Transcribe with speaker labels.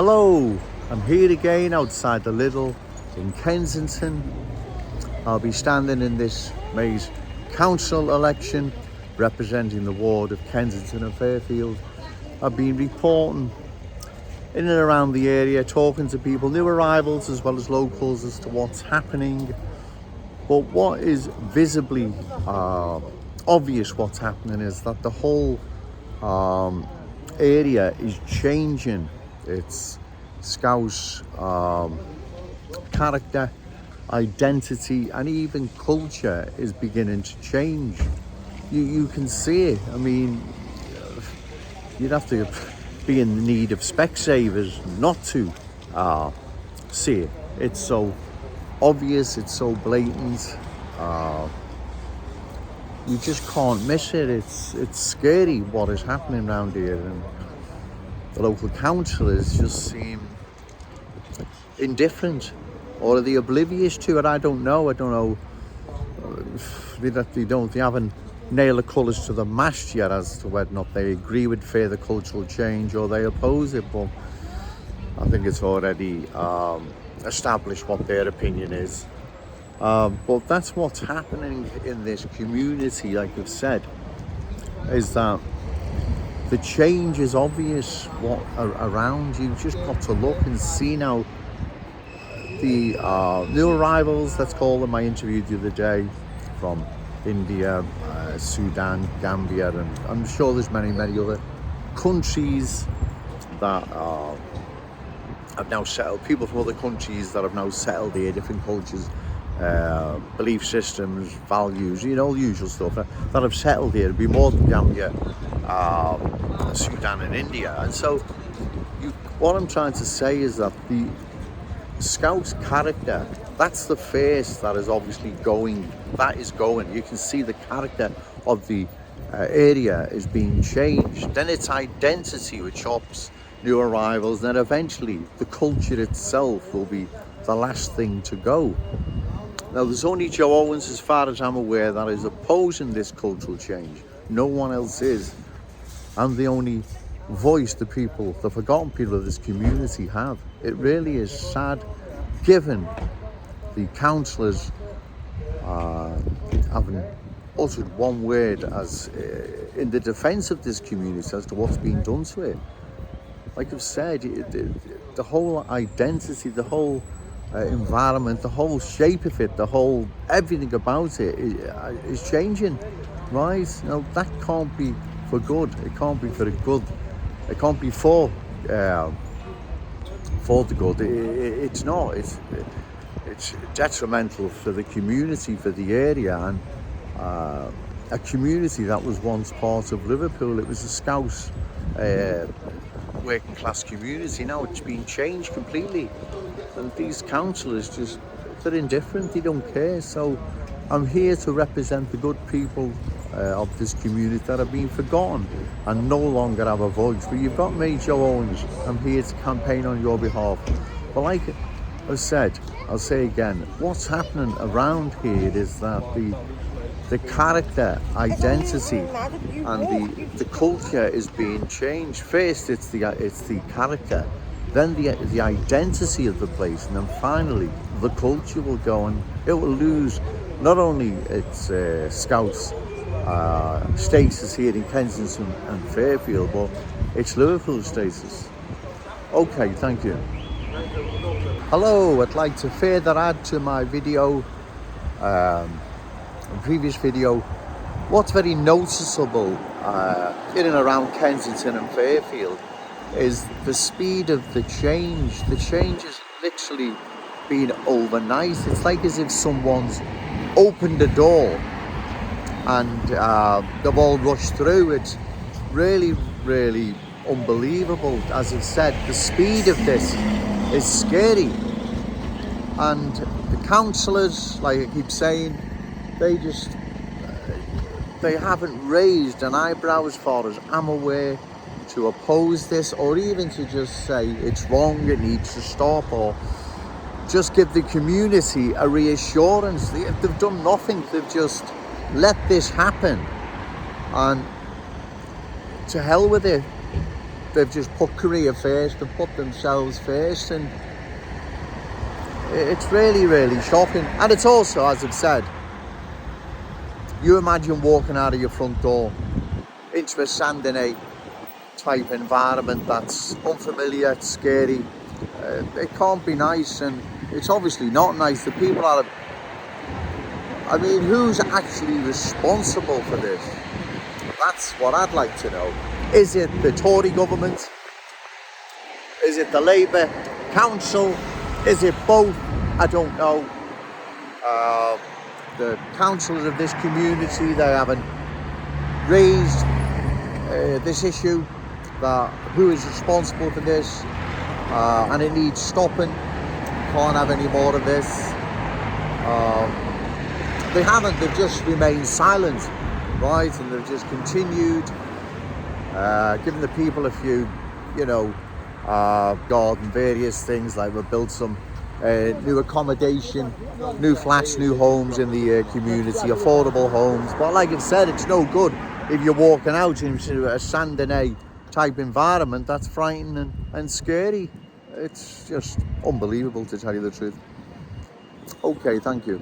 Speaker 1: Hello, I'm here again outside the Lidl in Kensington. I'll be standing in this May's council election representing the ward of Kensington and Fairfield. I've been reporting in and around the area, talking to people, new arrivals as well as locals, as to what's happening. But what is visibly obvious what's happening is that the whole area is changing. Its Scouse character, identity and even culture is beginning to change. You can see it. I mean, you'd have to be in need of Specsavers not to see it. It's so obvious, it's so blatant. You just can't miss it. It's scary what is happening around here, and the local councillors just seem indifferent, or are they oblivious to it? I don't know. They haven't nailed the colours to the mast yet as to whether or not they agree with further cultural change or they oppose it, but I think it's already established what their opinion is. But that's what's happening in this community, like I've said, is that the change is obvious around you. You've just got to look and see now. The new arrivals, let's call them, I interviewed the other day from India, Sudan, Gambia, and I'm sure there's many other countries that have now settled, people from other countries that have now settled here, different cultures, belief systems, values, all the usual stuff that have settled here. It'd be more than Gambia, Sudan and India. And so what I'm trying to say is that the Scouse character, that's the face that is obviously going. You can see the character of the area is being changed. Then its identity with shops, new arrivals, then eventually the culture itself will be the last thing to go. Now there's only Joe Owens, as far as I'm aware, that is opposing this cultural change. No one else is. I'm the only voice the forgotten people of this community have. It really is sad, given the councillors haven't uttered one word as in the defence of this community as to what's being done to it. Like I've said, the whole identity, the whole environment, the whole shape of it, everything about it is changing, right? Now that can't be for good. It can't be for the good. It can't be for the good. It's not. It's detrimental for the community, for the area, and a community that was once part of Liverpool. It was a Scouse working class community. Now it's been changed completely, and these councillors they're indifferent. They don't care. So I'm here to represent the good people of this community that have been forgotten and no longer have a voice. But you've got me, Joe Owens. I'm here to campaign on your behalf. But like I've said, I'll say again, what's happening around here is that the character, identity and the culture is being changed. First it's the character, then the identity of the place, and then finally the culture will go, and it will lose not only its Scouse status here in Kensington and Fairfield, but its Liverpool status. Okay, thank you. Hello, I'd like to further add to my video, previous video, what's very noticeable in and around Kensington and Fairfield is the speed of the change. The change has literally been overnight. It's like as if someone's opened the door and they've all rushed through. It's really unbelievable. As I've said, the speed of this is scary, and the councillors, like I keep saying, they haven't raised an eyebrow, as far as I'm aware, to oppose this, or even to just say it's wrong, it needs to stop, or just give the community a reassurance. They've done nothing. They've just let this happen, and to hell with it. they've just put career first and put themselves first, and it's really, really shocking. And it's also, as I've said, you imagine walking out of your front door into a Sandinay type environment that's unfamiliar, it's scary. It can't be nice, and it's obviously not nice. The people are, I mean, who's actually responsible for this? That's what I'd like to know. Is it the Tory government? Is it the Labour Council? Is it both? I don't know. The councillors of this community, they haven't raised this issue, that who is responsible for this, and it needs stopping. Can't have any more of this. They haven't, they've just remained silent, right? And they've just continued giving the people a few, you know, garden, various things, like we've built some new accommodation, new flats, new homes in the community, affordable homes. But like I've said, it's no good if you're walking out into a Sandinay type environment. That's frightening and scary. It's just unbelievable, to tell you the truth. Okay, thank you.